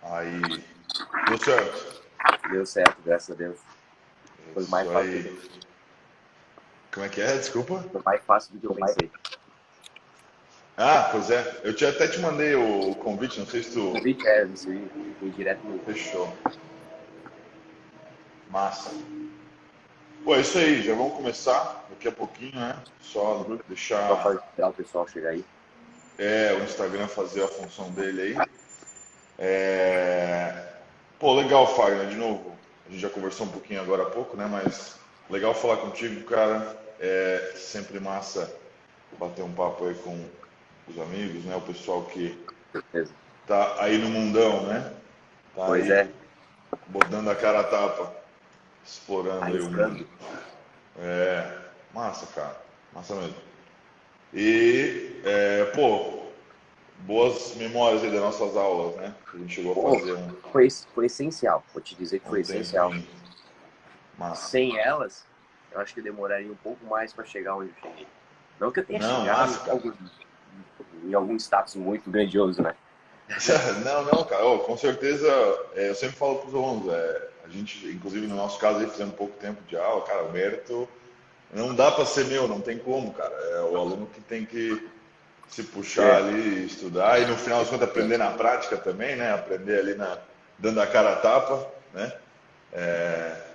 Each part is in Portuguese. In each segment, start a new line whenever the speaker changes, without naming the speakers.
Aí, deu certo.
Deu certo, graças a Deus. Foi mais
Isso
fácil
aí. Como é que é? Desculpa.
foi mais fácil do que eu pensei.
Ah, pois é. Eu até te mandei o convite, não sei se
O
tu
convite é, recebi, fui direto no.
fechou. Massa. Pô, é isso aí, já vamos começar daqui a pouquinho, né? Só
Uhum. Só para
deixar
esperar o pessoal chegar aí.
o Instagram fazer a função dele aí. Pô, legal, Fagner, de novo. A gente já conversou um pouquinho agora há pouco, né? Mas legal falar contigo, cara. É sempre massa bater um papo aí com os amigos, né? O pessoal que
Certeza.
tá aí no mundão, né? Tá
Pois
aí
é,
botando a cara a tapa, explorando aí o mundo.
arriscando.
Massa, cara. Massa mesmo. E, pô, boas memórias aí das nossas aulas, né? A gente chegou a
Pô,
fazer
foi essencial. Vou te dizer que
um
foi essencial.
tempinho. Massa.
Sem elas, eu acho que eu demoraria um pouco mais para chegar onde eu cheguei. Não que eu tenha
Não,
chegado
massa, cara.
em algum status muito grandioso, né?
Não, não, cara. Oh, com certeza, eu sempre falo para os alunos, a gente, inclusive no nosso caso aí, fazendo pouco tempo de aula, cara, o mérito não dá para ser meu, não tem como, cara. É o aluno que tem que se puxar
É,
ali, estudar e no final das contas aprender na prática também, né? Aprender ali dando a cara a tapa, né?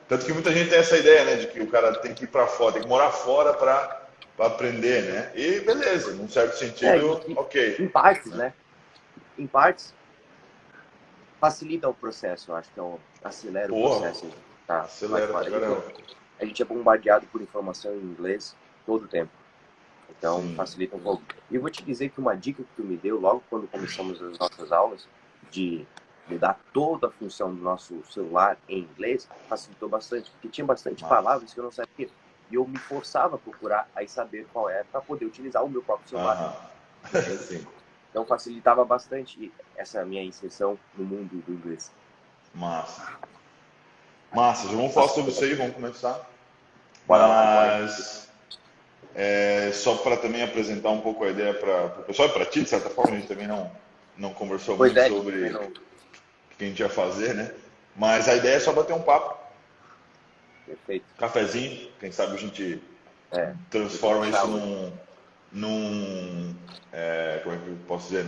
Tanto que muita gente tem essa ideia, né, de que o cara tem que ir para fora, tem que morar fora para aprender, né? E beleza, num certo sentido,
em
ok,
partes,
né?
né? Em partes, facilita o processo, eu acho que acelera o
Porra,
processo de tá lá de
acelera pra
fora.
caramba.
A gente é bombardeado por informação em inglês todo o tempo, então
Sim.
facilita um pouco. E eu vou te dizer que uma dica que tu me deu logo quando começamos as nossas aulas, de mudar toda a função do nosso celular em inglês, facilitou bastante, porque tinha bastante
Massa.
palavras que eu não sabia. E eu me forçava a procurar aí saber qual é para poder utilizar o meu próprio celular,
Aham.
entende?
Sim.
Então facilitava bastante essa minha inserção no mundo do inglês.
Massa. Massa, já vamos falar sobre isso aí, vamos começar.
Bora lá, bora.
Mas só para também apresentar um pouco a ideia para o pessoal e para ti, de certa forma, a gente também não conversou
Pois
muito
é, também
sobre
não.
o que a gente ia fazer, né? Mas a ideia é só bater um papo,
Perfeito.
cafezinho, quem sabe a gente
É, deixa eu
transforma
puxar
isso
hoje.
como é que eu posso dizer,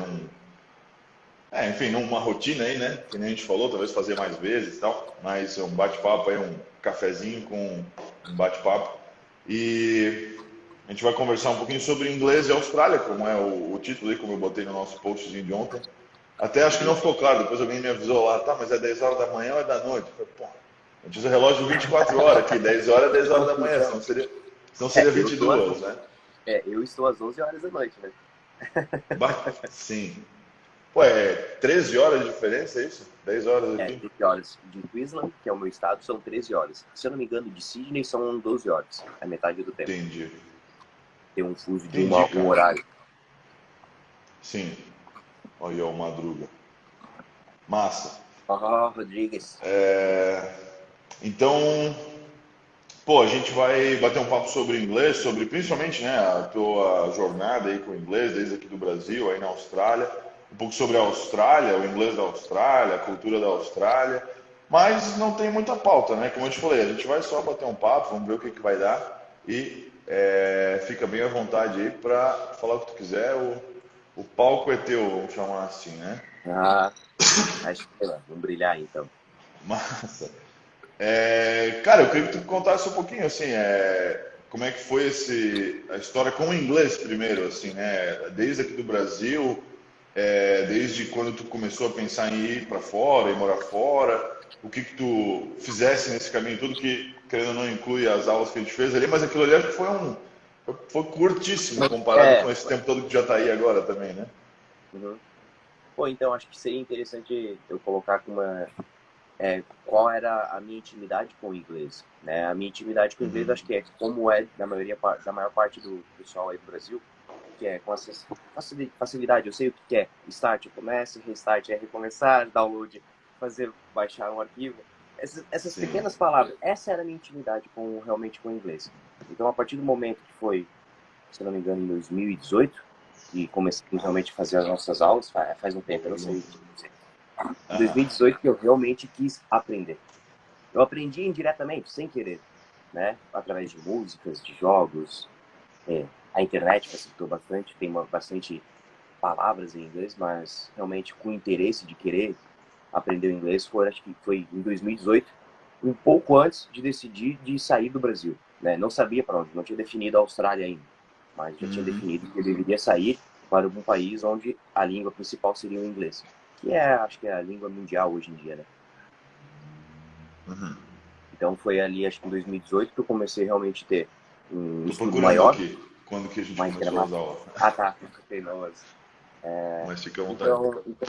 enfim, numa rotina aí, né? Que nem a gente falou, talvez fazer mais vezes e tal, mas um bate-papo aí, um cafezinho com um bate-papo. E a gente vai conversar um pouquinho sobre inglês e Austrália, como é o título aí, como eu botei no nosso postzinho de ontem. Até acho que não
Uhum.
ficou claro, depois alguém me avisou lá, tá, mas é 10 horas da manhã ou é da noite? Eu falei, pô, a gente usa relógio 24 horas aqui, 10 horas é 10 horas da manhã,
Confusão.
senão seria 22, né?
Eu estou às 11 horas da noite, né?
Sim. Pô, é 13 horas de diferença, é isso? 10 horas
É,
aqui?
13 horas. De Queensland, que é o meu estado, são 13 horas. Se eu não me engano, de Sydney são 12 horas. É metade do tempo.
Entendi.
Tem um fuso de
Entendi,
um
cara.
horário.
Sim. Olha o Madruga. Massa.
Ah, Rodrigues.
Então, pô, a gente vai bater um papo sobre inglês, sobre principalmente, né, a tua jornada aí com o inglês, desde aqui do Brasil, aí na Austrália, um pouco sobre a Austrália, o inglês da Austrália, a cultura da Austrália, mas não tem muita pauta, né? Como eu te falei, a gente vai só bater um papo, vamos ver o que que vai dar e fica bem à vontade aí para falar o que tu quiser, o palco é teu, vamos chamar assim, né?
Ah, a estrela. Vamos brilhar, então.
Massa. Cara, eu queria que tu contasse um pouquinho, assim, como é que foi a história com o inglês primeiro, assim, né? Desde aqui do Brasil, desde quando tu começou a pensar em ir para fora, e morar fora, o que que tu fizesse nesse caminho, tudo que, querendo ou não, inclui as aulas que a gente fez ali, mas aquilo ali acho que foi curtíssimo comparado
É,
com esse tempo todo que já tá aí agora também, né?
uhum. Pô, então acho que seria interessante eu colocar qual era a minha intimidade com o inglês, né? A minha intimidade com o inglês
Uhum.
acho que é como é da maior parte do pessoal aí do Brasil, que é com essa facilidade. Eu sei o que é start, começa, restart é recomeçar, download, baixar um arquivo. Essas
Sim,
pequenas palavras, essa era a minha intimidade realmente com o inglês. Então, a partir do momento que foi, se não me engano, em 2018, que comecei realmente a fazer as nossas aulas, faz um
boa
tempo, eu não sei
pergunta.
Em 2018 que eu realmente quis aprender. Eu aprendi indiretamente, sem querer, né? Através de músicas, de jogos. A internet facilitou bastante, tem bastante palavras em inglês, mas realmente com interesse de querer aprender o inglês acho que foi em 2018, um pouco antes de decidir de sair do Brasil, né? Não sabia para onde, não tinha definido a Austrália ainda, mas já tinha definido que eu deveria sair para um país onde a língua principal seria o inglês, que acho que é a língua mundial hoje em dia, né?
Uhum.
Então foi ali, acho que em 2018, que eu comecei realmente a ter um
Tô
estudo
procurando
maior,
aqui, quando que a gente
mais
começou a usar
gramática.
o...
Ah, tá, ok, não,
Mas fica à vontade.
então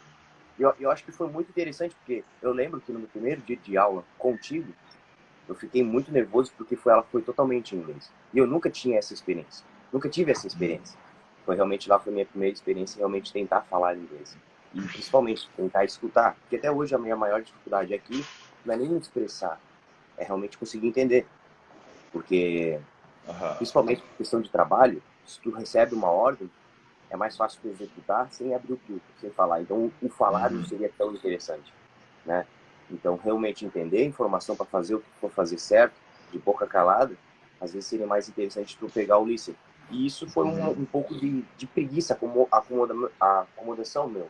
eu acho que foi muito interessante, porque eu lembro que no meu primeiro dia de aula contigo, eu fiquei muito nervoso porque ela foi totalmente em inglês. E eu nunca tinha essa experiência. Nunca tive essa experiência. Foi minha primeira experiência realmente tentar falar inglês. E principalmente tentar escutar. Porque até hoje a minha maior dificuldade aqui não é nem expressar, é realmente conseguir entender. Porque,
Aham.
principalmente por questão de trabalho, se tu recebe uma ordem, é mais fácil tu executar sem abrir o filtro, sem falar. Então, o falar não seria tão interessante, né? Então, realmente entender a informação para fazer o que for fazer certo, de boca calada, às vezes seria mais interessante tu pegar o listen. E isso foi um pouco de preguiça, acomodação meu,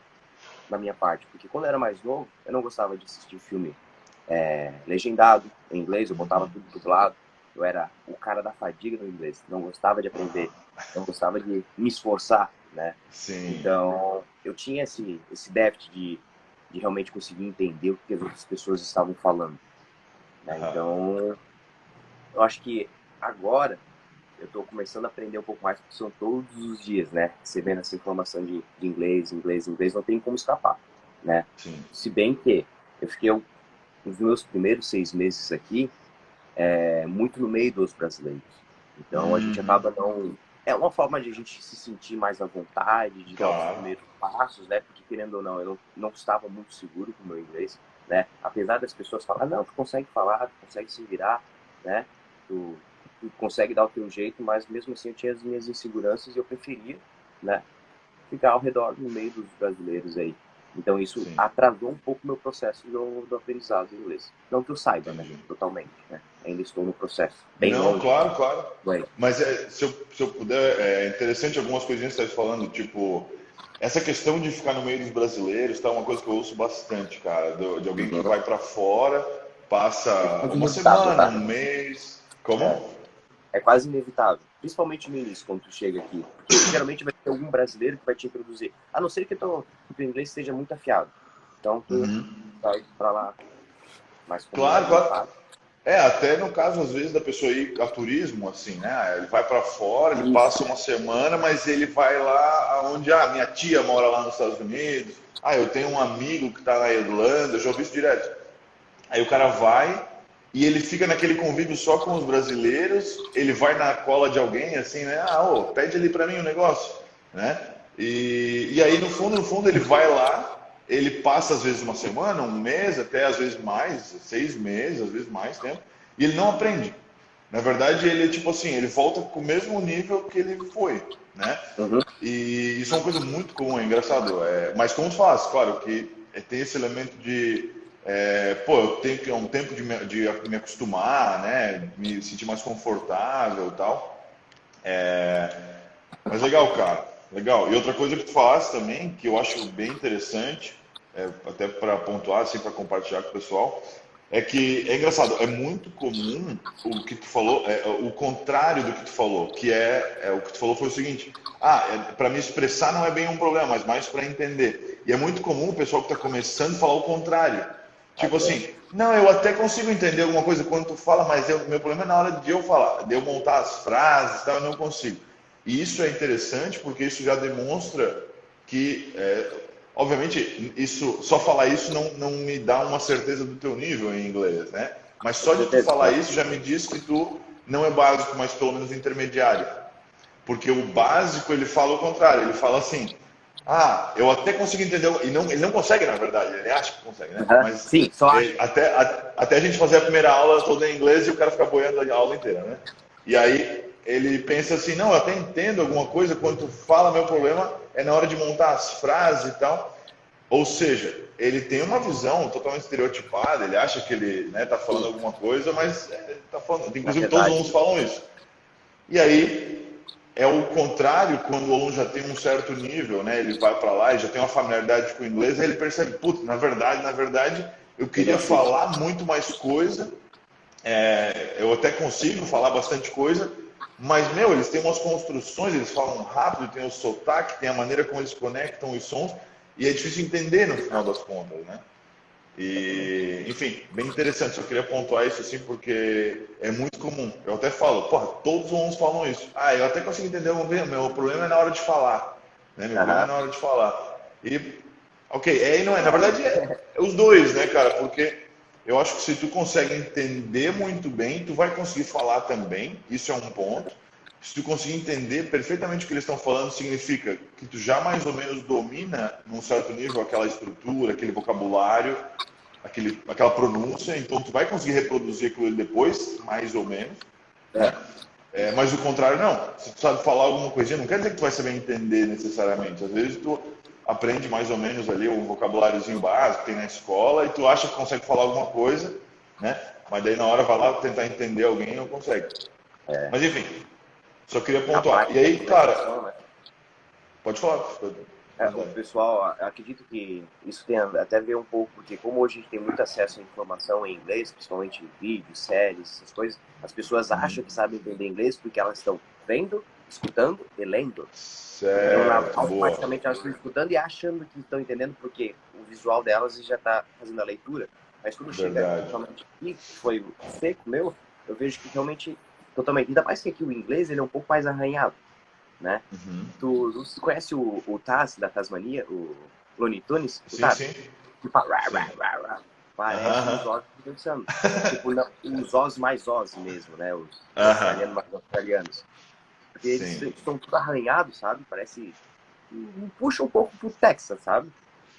da minha parte. Porque quando eu era mais novo, eu não gostava de assistir filme legendado em inglês, eu botava tudo dublado. Eu era o cara da fadiga no inglês, não gostava de aprender, não gostava de me esforçar, né?
Sim.
Então, eu tinha esse déficit de realmente conseguir entender o que as outras pessoas estavam falando, né?
Aham.
Então, eu acho que agora eu estou começando a aprender um pouco mais, porque são todos os dias, né? Recebendo essa informação de inglês, inglês, inglês, não tem como escapar, né?
Sim.
Se bem que eu fiquei os meus primeiros 6 meses aqui, muito no meio dos brasileiros. Então a gente acaba não. É uma forma de a gente se sentir mais à vontade, de dar os
Claro.
primeiros passos, né? Porque querendo ou não, eu não estava muito seguro com o meu inglês, né? Apesar das pessoas falarem, não, tu consegue falar, tu consegue se virar, né? Tu, tu consegue dar o teu jeito, mas mesmo assim eu tinha as minhas inseguranças e eu preferia, né? Ficar ao redor, no meio dos brasileiros aí. Então isso
Sim.
atrasou um pouco o meu processo do aprendizado do inglês. Não que eu saiba, né?
Entendi.
Totalmente, né? Ainda estou no processo. Bem
Não,
longe.
claro, claro.
Bem.
Mas se eu puder, é interessante algumas coisinhas que você está falando, tipo, essa questão de ficar no meio dos brasileiros, tá uma coisa que eu ouço bastante, cara, de alguém que vai para fora,
É
passa
quase
uma
inevitável,
semana,
tá?
um mês.
É,
Como?
é quase inevitável. Principalmente no início, quando tu chega aqui. Porque geralmente vai ter algum brasileiro que vai te introduzir. A não ser que teu inglês esteja muito afiado. Então tu vai para lá, mas como não é
Claro,
muito
claro.
fácil.
Até no caso, às vezes, da pessoa ir a turismo, assim, né? Ele vai para fora, ele
Isso.
passa uma semana, mas ele vai lá onde, minha tia mora lá nos Estados Unidos, eu tenho um amigo que está na Irlanda, eu já ouvi isso direto. Aí o cara vai e ele fica naquele convívio só com os brasileiros, ele vai na cola de alguém, assim, né? Pede ali para mim um negócio, né? E aí, no fundo, ele vai lá, ele passa às vezes uma semana, um mês, até às vezes mais, 6 meses, às vezes mais tempo, e ele não aprende. Na verdade, ele, tipo assim, ele volta com o mesmo nível que ele foi, né?
Uhum.
E isso é uma coisa muito comum, é engraçado. Mas como tu faz, claro, que tem esse elemento de, eu tenho que um tempo de me acostumar, né? Me sentir mais confortável e tal. Mas legal, cara, legal. E outra coisa que tu falaste também, que eu acho bem interessante, até para pontuar, assim, para compartilhar com o pessoal, é que é engraçado, é muito comum o que tu falou, o contrário do que tu falou, que o que tu falou foi o seguinte: para me expressar não é bem um problema, mas mais para entender. E é muito comum o pessoal que está começando falar o contrário. Tipo assim, não, eu até consigo entender alguma coisa quando tu fala, mas meu problema é na hora de eu falar, de eu montar as frases, tal, eu não consigo. E isso é interessante porque isso já demonstra que, obviamente, só falar isso não me dá uma certeza do teu nível em inglês, né? Mas
Com
só de tu
certeza,
falar
claro.
isso já me diz que tu não é básico, mas pelo menos intermediário. Porque o básico ele fala o contrário, ele fala assim: eu até consigo entender, e não, ele não consegue na verdade, ele acha que consegue, né?
Uhum.
Mas
Sim, só acho.
até a gente fazer a primeira aula toda em inglês e o cara ficar boiando a aula inteira, né? E aí ele pensa assim: não, eu até entendo alguma coisa, quando tu fala, meu problema é na hora de montar as frases e tal. Ou seja, ele tem uma visão totalmente estereotipada, ele acha que ele está falando alguma coisa, mas tá falando,
Na
inclusive todos os alunos
verdade,
falam isso. E aí é o contrário quando o aluno já tem um certo nível, né? Ele vai para lá e já tem uma familiaridade com o inglês, aí ele percebe, putz, na verdade, eu
ele
queria
assiste.
falar muito mais coisa, eu até consigo falar bastante coisa, mas, meu, eles têm umas construções, eles falam rápido, tem o sotaque, tem a maneira como eles conectam os sons, e é difícil entender no final das contas, né?
Exatamente.
E, enfim, bem interessante. Só queria pontuar isso assim, porque é muito comum. Eu até falo, porra, todos os alunos falam isso. Ah, eu até consigo entender, meu problema é na hora de falar. Né? Meu problema é
Aham.
na hora de falar. E, ok, é e não é. Na verdade, é os dois, né, cara? Porque eu acho que se tu consegue entender muito bem, tu vai conseguir falar também. Isso é um ponto. Se tu conseguir entender perfeitamente o que eles estão falando, significa que tu já mais ou menos domina, num certo nível, aquela estrutura, aquele vocabulário, aquela pronúncia, então tu vai conseguir reproduzir aquilo depois, mais ou menos, né?
É,
Mas o contrário não. Se tu sabe falar alguma coisinha, não quer dizer que tu vai saber entender necessariamente. Às vezes tu aprende mais ou menos ali um vocabuláriozinho básico que tem na escola e tu acha que consegue falar alguma coisa, né? Mas daí na hora vai lá tentar entender alguém e não consegue.
é.
Mas enfim, só queria
A
pontuar. E
prática da
aí, cara,
conversação, né?
pode falar.
O pessoal, acredito que isso tem até a ver um pouco, porque como hoje a gente tem muito acesso à informação em inglês, principalmente em vídeos, séries, essas coisas, as pessoas acham
Uhum.
que sabem entender inglês porque elas estão vendo, escutando e lendo. Então,
Certo, boa.
automaticamente elas estão escutando e achando que estão entendendo porque o visual delas já está fazendo a leitura. Mas quando chega
Verdade.
realmente aqui, que foi seco meu, eu vejo que realmente, totalmente, ainda mais que aqui o inglês ele é um pouco mais arranhado, né?
Uhum.
Tu conhece o Taz da Tasmania, o Looney Tunes? O
Sim,
Taz?
sim.
Que fala, rá,
Sim.
rá, rá, rá. Parece
Aham,
os Oz conversando. Tipo, não, os Oz mais Oz mesmo, né? Os
aham.
australianos mais australianos. Porque eles
Sim.
estão tudo arranhados, sabe? Parece. Puxa um pouco pro Texas, sabe?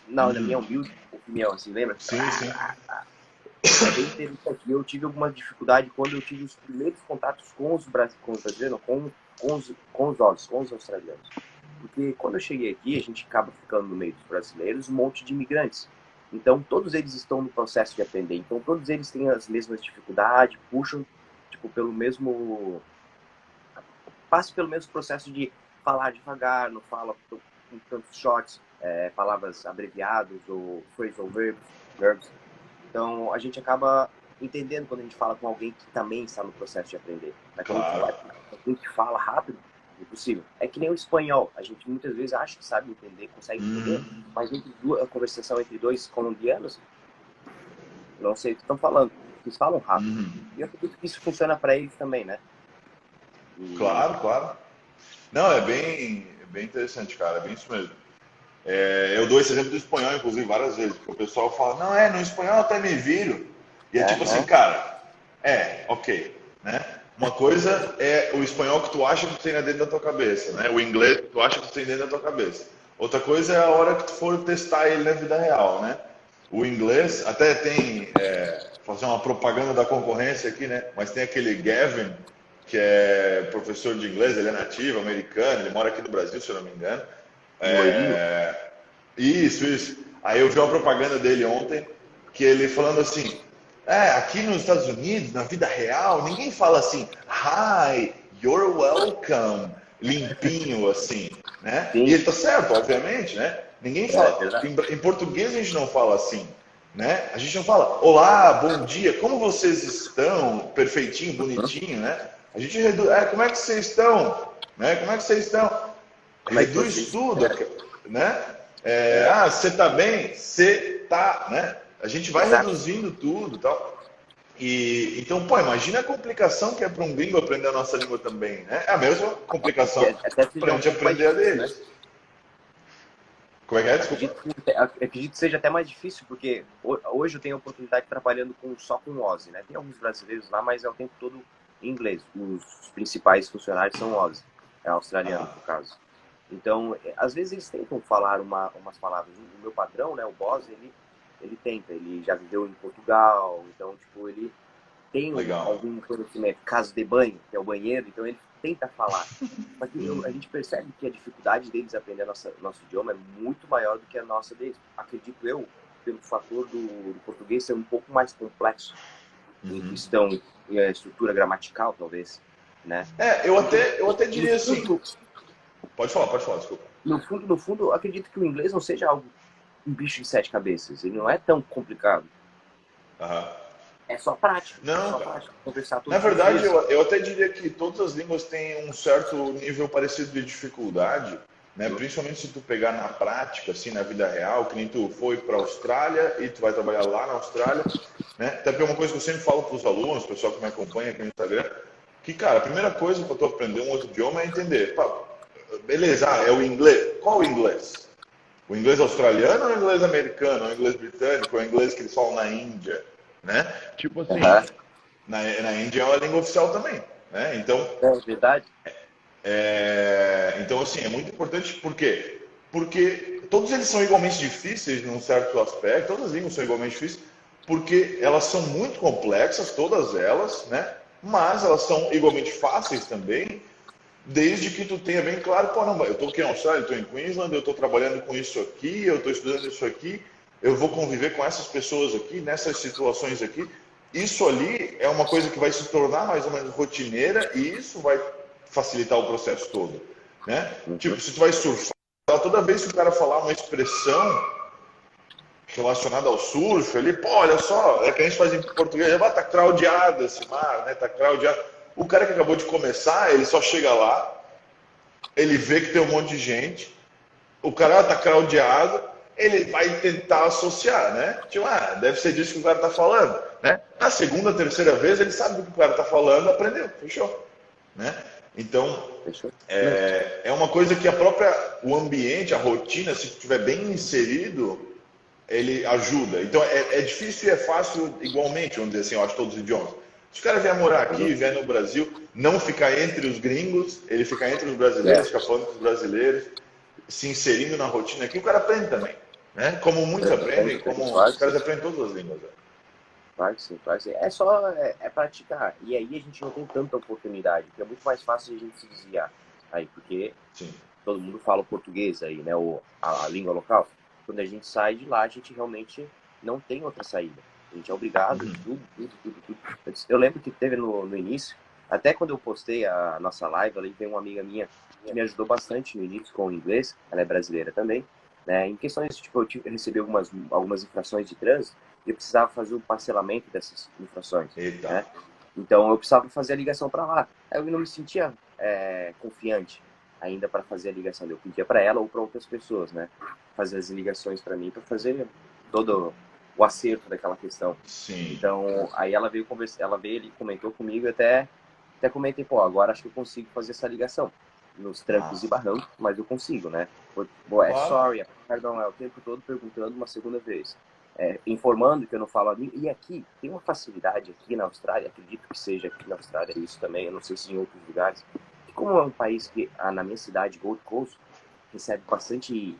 Não, na minha
Uhum.
humilde opinião, assim, lembra?
Sim, sim.
É bem interessante. Eu tive alguma dificuldade quando eu tive os primeiros contatos com os brasileiros, com os australianos. Porque quando eu cheguei aqui, a gente acaba ficando no meio dos brasileiros, um monte de imigrantes. Então, todos eles estão no processo de aprender. Então, todos eles têm as mesmas dificuldades, puxam, tipo, pelo mesmo... Passam pelo mesmo processo de falar devagar, não fala com tantos shots, palavras abreviadas ou phrasal verbs. Então, a gente acaba entendendo quando a gente fala com alguém que também está no processo de aprender. Mas quando tu
Claro.
vai com alguém que fala rápido, é impossível. É que nem o espanhol. A gente muitas vezes acha que sabe entender, consegue entender,
Uhum.
mas a conversação entre dois colombianos, não sei o que estão falando. Eles falam rápido.
Uhum.
E eu acredito que isso funciona para eles também, né? E
Claro, claro. Não, é bem interessante, cara. É bem isso mesmo. Eu dou esse exemplo do espanhol, inclusive, várias vezes, porque o pessoal fala, não, no espanhol eu até me viro. E é tipo assim,
aham,
cara, ok, né? Uma coisa é o espanhol que tu acha que tu tem dentro da tua cabeça, né? O inglês que tu acha que tu tem dentro da tua cabeça. Outra coisa é a hora que tu for testar ele na vida real, né? O inglês, até tem, fazer uma propaganda da concorrência aqui, né? Mas tem aquele Gavin, que é professor de inglês, ele é nativo, americano, ele mora aqui no Brasil, se eu não me engano.
um loirinho.
É, isso, isso. Aí eu vi uma propaganda dele ontem, que ele falando assim, aqui nos Estados Unidos, na vida real, ninguém fala assim, hi, you're welcome, limpinho assim, né? E
Sim,
ele tá certo, obviamente, né? Ninguém
é
fala,
verdade.
em português a gente não fala assim, né? A gente não fala, olá, bom dia, como vocês estão? Perfeitinho,
Uhum.
bonitinho, né? A gente reduz, como é que vocês estão? Né? Como é que vocês estão?
Como é que
Reduz
vocês...
tudo, né?
É,
Você tá bem? Você tá, né? A gente vai
exato.
reduzindo tudo, e tal. E então, pô, imagina a complicação que é para um gringo aprender a nossa língua também, né? É a mesma
Que
complicação
até seja
para a
um
gente
pouco mais
aprender a
difícil, né?
deles. Como é que é? Desculpa.
Acredito que seja até mais difícil, porque hoje eu tenho a oportunidade trabalhando só com Ozzy, né? Tem alguns brasileiros lá, mas é o tempo todo em inglês. Os principais funcionários são Ozzy, é australiano,
Ah,
no caso. Então, às vezes eles tentam falar umas palavras. O meu padrão, né, o boss, ele tenta, ele já viveu em Portugal, então, tipo, ele tem
legal.
algum conhecimento. Caso de banho, que é o banheiro, então ele tenta falar. Só que a gente percebe que a dificuldade deles aprender nosso idioma é muito maior do que a nossa deles. Acredito eu, pelo fator do português ser um pouco mais complexo em questão estrutura gramatical, talvez, né?
Eu até diria assim... Pode falar, desculpa.
No fundo, eu acredito que o inglês não seja algo, um bicho de 7 cabeças. Ele não é tão complicado. É só prática.
Não,
é só prática. Conversar todos
na verdade,
os dias.
eu até diria que todas as línguas têm um certo nível parecido de dificuldade, né? Principalmente se tu pegar na prática, assim, na vida real, que nem tu foi para a Austrália e tu vai trabalhar lá na Austrália, né? Até porque é uma coisa que eu sempre falo para os alunos, o pessoal que me acompanha aqui no Instagram, que, cara, a primeira coisa para tu aprender um outro idioma é entender. Pá, beleza, é o inglês. Qual o inglês? O inglês australiano ou o inglês americano? Ou o inglês britânico? Ou o inglês que eles falam na Índia? Né? Tipo assim, na Índia é uma língua oficial também. Né? Então,
é verdade.
Então, assim, é muito importante. Por quê? Porque todos eles são igualmente difíceis num certo aspecto, todas as línguas são igualmente difíceis, porque elas são muito complexas, todas elas, né? Mas elas são igualmente fáceis também, desde que tu tenha bem claro, pô, não, eu estou aqui na Austrália, eu estou em Queensland, eu estou trabalhando com isso aqui, eu estou estudando isso aqui, eu vou conviver com essas pessoas aqui, nessas situações aqui. Isso ali é uma coisa que vai se tornar mais ou menos rotineira e isso vai facilitar o processo todo, né? Tipo, se tu vai surfar, toda vez que o cara falar uma expressão relacionada ao surf, ali, pô, olha só, é que a gente faz em português, tá craudiado esse mar, né? Tá craudiado. O cara que acabou de começar, ele só chega lá, ele vê que tem um monte de gente, o cara tá craudiado, ele vai tentar associar, né? Tipo, deve ser disso que o cara tá falando, né? Na segunda, terceira vez, ele sabe do que o cara tá falando, aprendeu, fechou, né? Então, é uma coisa que o ambiente, a rotina, se estiver bem inserido, ele ajuda. Então, é difícil e é fácil igualmente, vamos dizer assim, eu acho, todos os idiomas. Se o cara vier morar aqui, vier no Brasil, não ficar entre os gringos, ele ficar entre os brasileiros, ficar falando com os brasileiros, se inserindo na rotina aqui, o cara aprende também. Né? Como muitos aprendem, como os caras aprendem todas as línguas.
Claro que sim, claro que sim. É só praticar. E aí a gente não tem tanta oportunidade, porque é muito mais fácil a gente se desviar. Aí, porque todo mundo fala o português aí, né? Ou a língua local. Quando a gente sai de lá, a gente realmente não tem outra saída. A gente é obrigado, tudo. Eu lembro que teve no início, até quando eu postei a nossa live, ali veio uma amiga minha que me ajudou bastante no início com o inglês, ela é brasileira também, né? Em questões, tipo, eu recebi algumas infrações de trânsito e eu precisava fazer o parcelamento dessas infrações, né? Então eu precisava fazer a ligação para lá. Aí eu não me sentia confiante ainda para fazer a ligação. Eu pedia para ela ou para outras pessoas, né? Fazer as ligações para mim, para fazer todo o acerto daquela questão.
Sim.
Então, aí ela veio conversar, ela veio e comentou comigo, até comentei, pô, agora acho que eu consigo fazer essa ligação nos trancos e barrancos, mas eu consigo, né? Sorry, perdão, o tempo todo perguntando uma segunda vez. Informando que eu não falo a língua. E aqui, tem uma facilidade aqui na Austrália, acredito que seja aqui na Austrália isso também, eu não sei se em outros lugares, que como é um país que, na minha cidade, Gold Coast, recebe bastante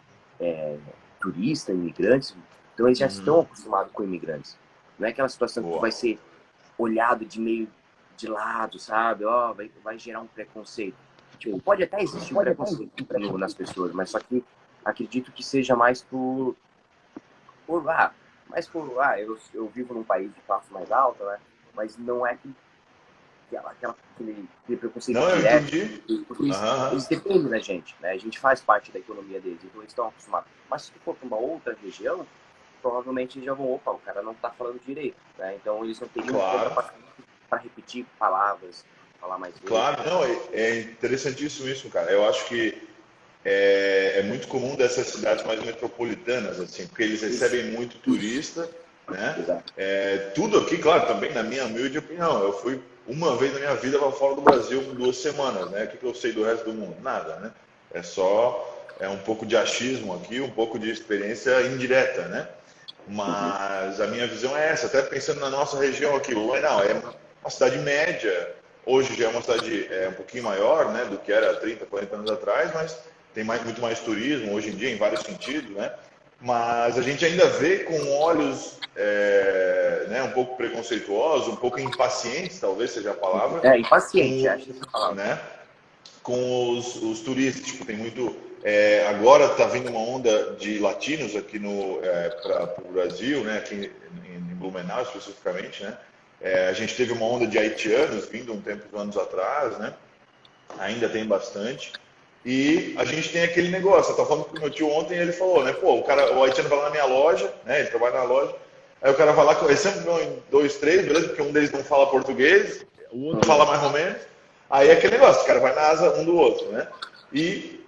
turista, imigrantes, então eles já estão acostumados com imigrantes. Não é aquela situação que vai ser olhado de meio de lado, sabe? Vai gerar um preconceito. Tipo, pode até existir um preconceito nas pessoas, mas só que acredito que seja mais por eu vivo num país de classe mais alta, né? Mas não é aquele preconceito direto. Porque eles dependem da gente, né? A gente faz parte da economia deles, então eles estão acostumados. Mas se for para uma outra região, provavelmente eles já vão, o cara não está falando direito, né? Então eles não teriam para repetir palavras, falar mais vezes.
Claro, não, é interessantíssimo isso, cara. Eu acho que é muito comum dessas cidades mais metropolitanas, assim, porque eles recebem muito turista, né? Tudo aqui, claro, também na minha humilde opinião, eu fui uma vez na minha vida para fora do Brasil por 2 semanas, né? O que eu sei do resto do mundo? Nada, né? É um pouco de achismo aqui, um pouco de experiência indireta, né? Mas a minha visão é essa, até pensando na nossa região aqui, Blumenau é uma cidade média, hoje já é uma cidade um pouquinho maior, né, do que era 30, 40 anos atrás, mas tem muito mais turismo hoje em dia, em vários sentidos, né? Mas a gente ainda vê com olhos né, um pouco preconceituosos, um pouco impacientes, talvez seja a palavra.
Impaciente, acho que essa palavra.
Né? com os turistas. Tipo, tem muito. Agora está vindo uma onda de latinos aqui para o Brasil, né? Aqui em Blumenau especificamente, né? A gente teve uma onda de haitianos vindo anos atrás, né? Ainda tem bastante. E a gente tem aquele negócio. Eu estava falando com o meu tio ontem e ele falou, né? Pô, o haitiano vai lá na minha loja, né? Ele trabalha na loja. Aí o cara vai lá, eles sempre vão em dois, três, beleza? Porque um deles não fala português, o outro fala mais ou menos. Aí é aquele negócio, o cara vai na asa um do outro, né? E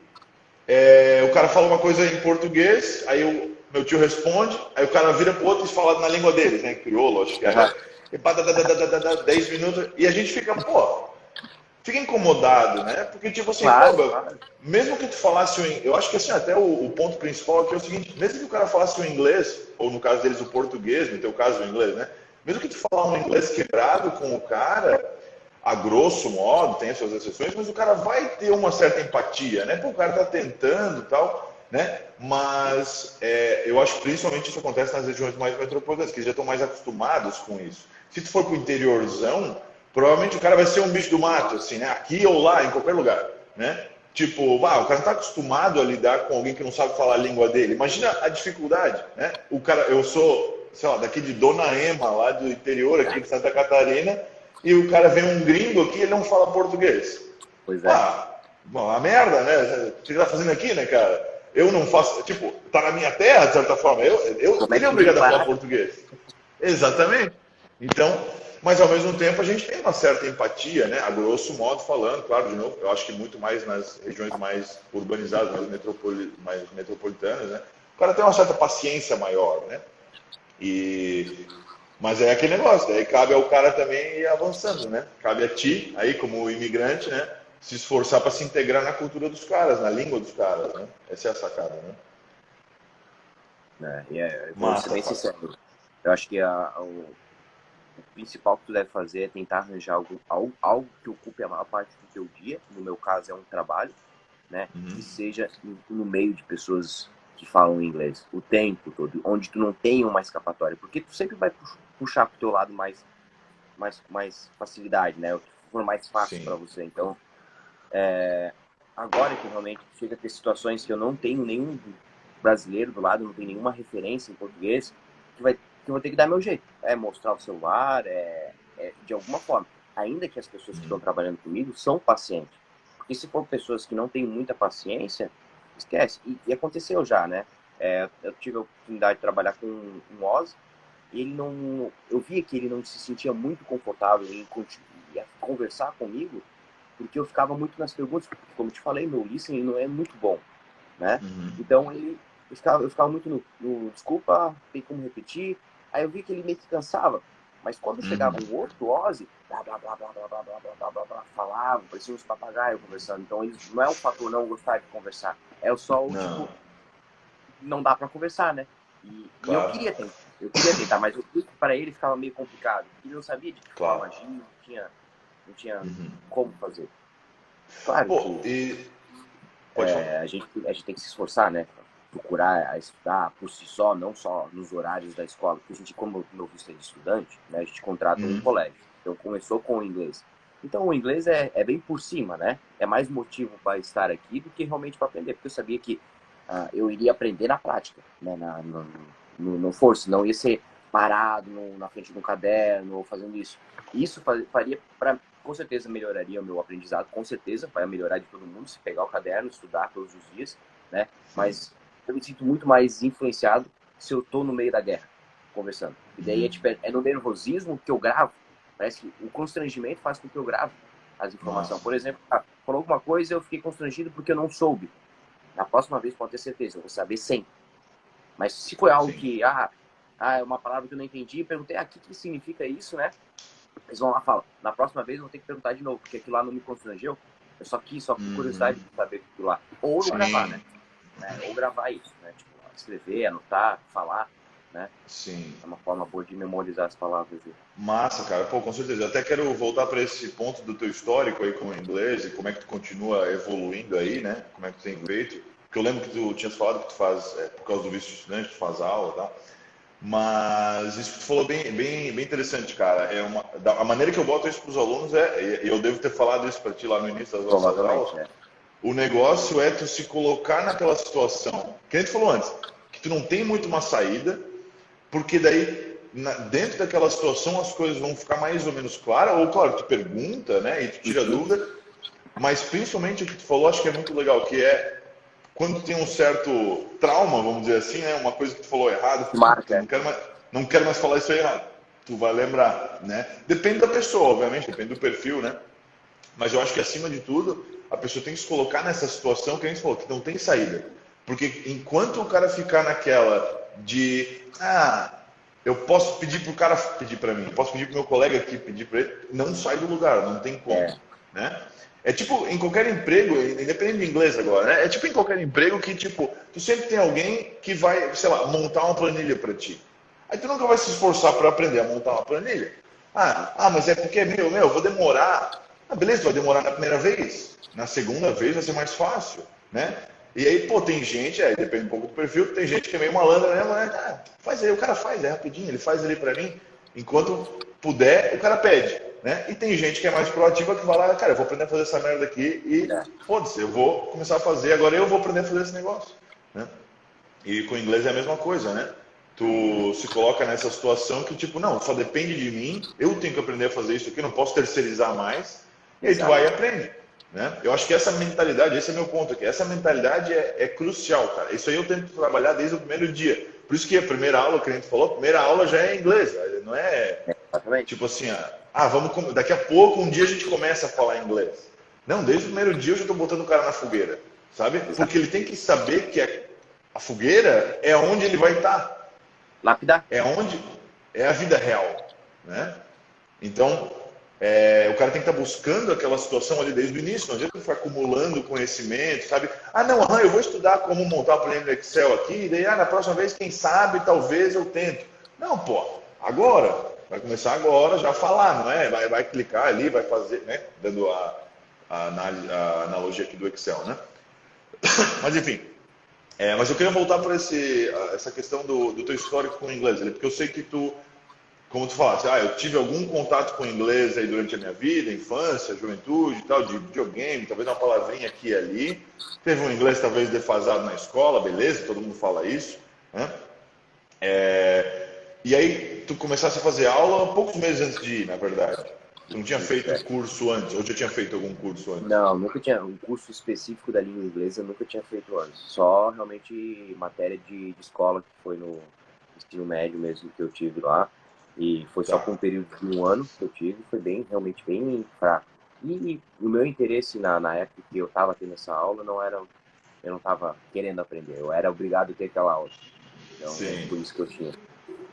o cara fala uma coisa em português, aí o meu tio responde, aí o cara vira pro outro e fala na língua deles, né? Crioulo, acho que é. E pá, 10 minutos, e a gente fica, pô, fica incomodado, né? Porque, tipo assim,
Claro,
pô,
claro.
mesmo que tu falasse eu acho que assim, até o ponto principal aqui é o seguinte, mesmo que o cara falasse o inglês, ou no caso deles o português, no teu caso o inglês, né? Mesmo que tu falar um inglês quebrado com o cara, a grosso modo, tem as suas exceções, mas o cara vai ter uma certa empatia, né? Pô, o cara tá tentando e tal, né? Mas eu acho que principalmente isso acontece nas regiões mais metropolitanas, que eles já estão mais acostumados com isso. Se tu for pro interiorzão, provavelmente o cara vai ser um bicho do mato, assim, né? Aqui ou lá, em qualquer lugar, né? Tipo, o cara não está acostumado a lidar com alguém que não sabe falar a língua dele. Imagina a dificuldade, né? O cara, eu sou, sei lá, daqui de Dona Ema, lá do interior, aqui de Santa Catarina, e o cara vem um gringo aqui e ele não fala português.
Pois é.
Bom, a merda, né? O que ele tá fazendo aqui, né, cara? Eu não faço, tipo, tá na minha terra, de certa forma.
Como é
Ele é
que tu vem
obrigado a falar
parar?
português. Exatamente. Então, mas ao mesmo tempo a gente tem uma certa empatia, né? A grosso modo falando, claro, de novo, eu acho que muito mais nas regiões mais urbanizadas, mais metropolitanas, né? O cara tem uma certa paciência maior, né? Mas é aquele negócio, daí cabe ao cara também ir avançando, né? Cabe a ti, aí como imigrante, né? Se esforçar para se integrar na cultura dos caras, na língua dos caras, né? Essa é a sacada, né?
Eu vou ser
Massa,
bem
Fábio.
sincero. Eu acho que o principal que tu deve fazer é tentar arranjar algo que ocupe a maior parte do teu dia. No meu caso, é um trabalho, né? Que seja no meio de pessoas que falam inglês o tempo todo, onde tu não tem uma escapatória, porque tu sempre vai puxar pro teu lado mais facilidade, né? O que for mais fácil para
Sim.
você. Então, agora que realmente chega a ter situações que eu não tenho nenhum brasileiro do lado, não tenho nenhuma referência em português, que eu vou ter que dar meu jeito. Mostrar o celular, de alguma forma. Ainda que as pessoas que estão trabalhando comigo são pacientes. Porque se for pessoas que não têm muita paciência, esquece. E aconteceu já, né? Eu tive a oportunidade de trabalhar com um Oz, e ele não, eu via que ele não se sentia muito confortável em conversar comigo, porque eu ficava muito nas perguntas, porque, como eu te falei, meu listening não é muito bom, né? Então eu ficava muito no desculpa, tem como repetir. Aí eu vi que ele meio que cansava. Mas quando chegava um outro Ozzy, blá, blá, blá, blá, blá, blá, blá, blá, blá, blá, blá, falava, parecia uns papagaios conversando. Então eles, não é um fator não gostar de conversar, é só o
Não,
tipo, não dá para conversar, né? E
claro,
eu queria tentar, mas eu vi que para ele ficava meio complicado. Ele não sabia de que
claro.
forma agir, não tinha como fazer. Claro
Pô,
que
e pode falar.
a gente tem que se esforçar, né? Procurar a estudar por si só, não só nos horários da escola. Porque a gente, como meu visto é de estudante, né, a gente contrata um colégio. Então começou com o inglês. Então o inglês é bem por cima, né? É mais motivo para estar aqui do que realmente para aprender. Porque eu sabia que eu iria aprender na prática, né? No força, não ia ser parado na frente de um caderno ou fazendo isso. Isso faria, com certeza melhoraria o meu aprendizado, com certeza vai melhorar de todo mundo se pegar o caderno, estudar todos os dias, né?
Sim.
Mas eu me sinto muito mais influenciado se eu tô no meio da guerra, conversando. E daí é no nervosismo que eu gravo. Parece que o constrangimento faz com que eu grave as informações.
Massa.
Por exemplo, falou alguma coisa, eu fiquei constrangido porque eu não soube. Na próxima vez, pode ter certeza, eu vou saber sempre. Mas se foi algo
Sim.
que, é uma palavra que eu não entendi, perguntei, o que significa isso, né? Eles vão lá e falam, na próxima vez eu vou ter que perguntar de novo, porque aquilo lá não me constrangeu. Eu só com curiosidade de saber aquilo lá. Ou não gravar,
Sim.
né? Ou gravar isso, né? Tipo, escrever, anotar, falar, né?
Sim.
É uma forma boa de memorizar as palavras.
Massa, cara. Pô, com certeza. Eu até quero voltar para esse ponto do teu histórico aí com o inglês e como é que tu continua evoluindo aí, né? Como é que tu tem feito. Porque eu lembro que tu tinhas falado que tu faz, por causa do visto de estudante, tu faz aula e tal. Mas isso que tu falou bem interessante, cara. A maneira que eu boto isso para os alunos e eu devo ter falado isso para ti lá no início das nossas aulas,
Provavelmente, é.
o negócio é tu se colocar naquela situação, que a gente falou antes, que tu não tem muito uma saída, porque daí, dentro daquela situação, as coisas vão ficar mais ou menos claras, ou claro, tu pergunta, né, e tu tira dúvida, mas principalmente o que tu falou, acho que é muito legal, que é quando tem um certo trauma, vamos dizer assim, né, uma coisa que tu falou errado, tu
Marca.
não quero mais falar isso aí errado, tu vai lembrar, né? Depende da pessoa, obviamente, depende do perfil, né? Mas eu acho que acima de tudo, a pessoa tem que se colocar nessa situação que a gente falou, que não tem saída. Porque enquanto o cara ficar naquela de, eu posso pedir pro cara pedir para mim, eu posso pedir pro meu colega aqui pedir para ele, não sai do lugar, não tem como,
É,
né? É tipo em qualquer emprego, independente de inglês agora, né? É tipo em qualquer emprego que tipo, tu sempre tem alguém que vai, sei lá, montar uma planilha para ti. Aí tu nunca vai se esforçar para aprender a montar uma planilha. Mas é porque, eu vou demorar. Beleza, vai demorar na primeira vez. Na segunda vez vai ser mais fácil, né? E aí, pô, tem gente, depende um pouco do perfil, tem gente que é meio malandra mesmo, né? Faz aí, o cara faz, é rapidinho, ele faz ali pra mim. Enquanto puder, o cara pede, né? E tem gente que é mais proativa que vai lá, cara, eu vou aprender a fazer essa merda aqui e,
é.
foda-se, eu vou começar a fazer, agora eu vou aprender a fazer esse negócio, né? E com o inglês é a mesma coisa, né? Tu se coloca nessa situação que, tipo, não, só depende de mim, eu tenho que aprender a fazer isso aqui, não posso terceirizar mais, e aí tu
Exato.
vai e aprende, né? Eu acho que essa mentalidade, esse é meu ponto aqui, essa mentalidade é crucial, cara. Isso aí eu tento trabalhar desde o primeiro dia. Por isso que a primeira aula, que a gente falou, a primeira aula já é inglês, não é
Exatamente.
tipo assim, daqui a pouco, um dia a gente começa a falar inglês. Não, desde o primeiro dia eu já estou botando o cara na fogueira, sabe?
Exato.
Porque ele tem que saber que a fogueira é onde ele vai estar,
Lapidar.
é onde é a vida real, né? Então, o cara tem que estar buscando aquela situação ali desde o início, não adianta ficar acumulando conhecimento, sabe? Não, eu vou estudar como montar a planilha no Excel aqui, e daí, na próxima vez, quem sabe, talvez eu tento. Não, pô, agora, vai começar agora já a falar, não é? Vai clicar ali, vai fazer, né? Dando a analogia aqui do Excel, né? Mas enfim, mas eu queria voltar para essa questão do teu histórico com o inglês, porque eu sei que tu, como tu falaste, eu tive algum contato com o inglês aí durante a minha vida, infância, juventude e tal, de videogame, talvez uma palavrinha aqui e ali. Teve um inglês talvez defasado na escola, beleza, todo mundo fala isso, né? E aí tu começasse a fazer aula poucos meses antes de ir, na verdade. Tu não tinha
Isso,
feito
é.
curso antes, ou já tinha feito algum curso antes?
Não, nunca tinha. Um curso específico da língua inglesa eu nunca tinha feito antes. Só realmente matéria de escola, que foi no ensino médio mesmo que eu tive lá. E foi só
Tá.
por um período de um ano que eu tive. Foi realmente bem fraco. E o meu interesse na época que eu estava tendo essa aula não era. Eu não estava querendo aprender, eu era obrigado a ter aquela aula. Então é
Sim.
por isso que eu tinha.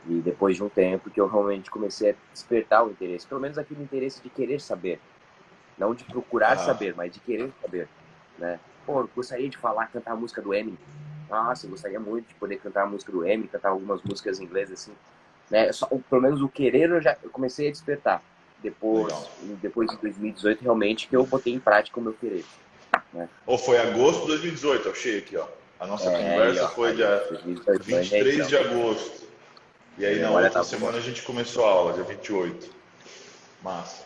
E depois de um tempo que eu realmente comecei a despertar o interesse, pelo menos aquele interesse de querer saber. Não de procurar
Aham.
saber, mas de querer saber, né? Pô, eu gostaria de falar, cantar a música do Eminem. Nossa, eu gostaria muito de poder cantar a música do Eminem, cantar algumas músicas em inglês, assim. Né? Pelo menos o querer eu comecei a despertar.
Legal.
Depois de 2018, realmente, que eu botei em prática o meu querer, né?
Ou foi agosto de 2018, achei aqui, ó. A nossa
Aí,
conversa
ó,
foi
aí, ó,
dia
2018, foi, gente,
23
ó,
de agosto. E
minha
aí na
memória
outra
tá boa.
semana a gente começou a aula, dia 28. Massa.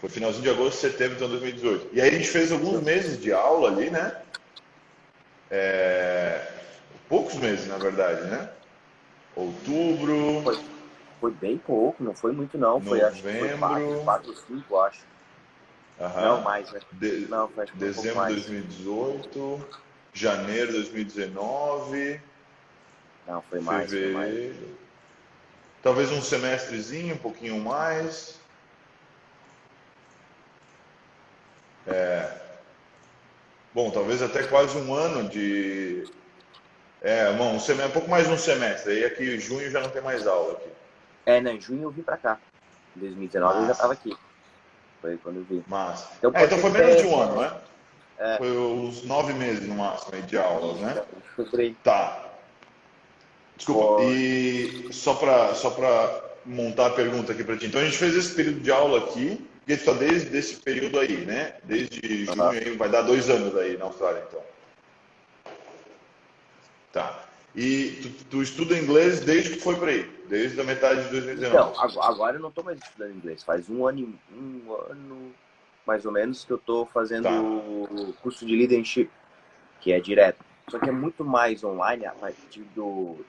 Foi finalzinho de agosto, setembro, então 2018. E aí a gente fez alguns meses de aula ali, né? Poucos meses, na verdade, né? Outubro,
Foi, foi bem pouco, não foi muito não, acho que foi
novembro,
quatro ou cinco, acho. Não,
aham,
mais, né? Não, acho que foi um pouco
dezembro de
mais.
2018, janeiro de 2019,
Não, foi mais, foi mais.
fevereiro, talvez um semestrezinho, um pouquinho mais. Bom, talvez até quase um ano de. Um pouco mais de um semestre. Aí aqui em junho já não tem mais aula aqui.
Em junho eu vim pra cá. Em 2019 eu já
Massa,
tava aqui. Foi quando eu vim.
massa.
Então pode
Então
ser
foi
que
menos de
até.
um ano, né?
É,
Foi uns 9 meses no máximo aí de aulas,
isso,
né?
acho que foi por aí.
Tá. Desculpa.
Foi.
E só para montar a pergunta aqui para ti. Então a gente fez esse período de aula aqui, e só desde esse período aí, né? Desde junho
Aham.
aí, vai dar 2 anos aí na Austrália, então. Tá. E tu estuda inglês desde que foi para aí, desde a metade de
Então,
2019.
agora eu não estou mais estudando inglês. Faz um ano mais ou menos que eu estou
Tá,
fazendo curso de leadership, que é direto. Só que é muito mais online a partir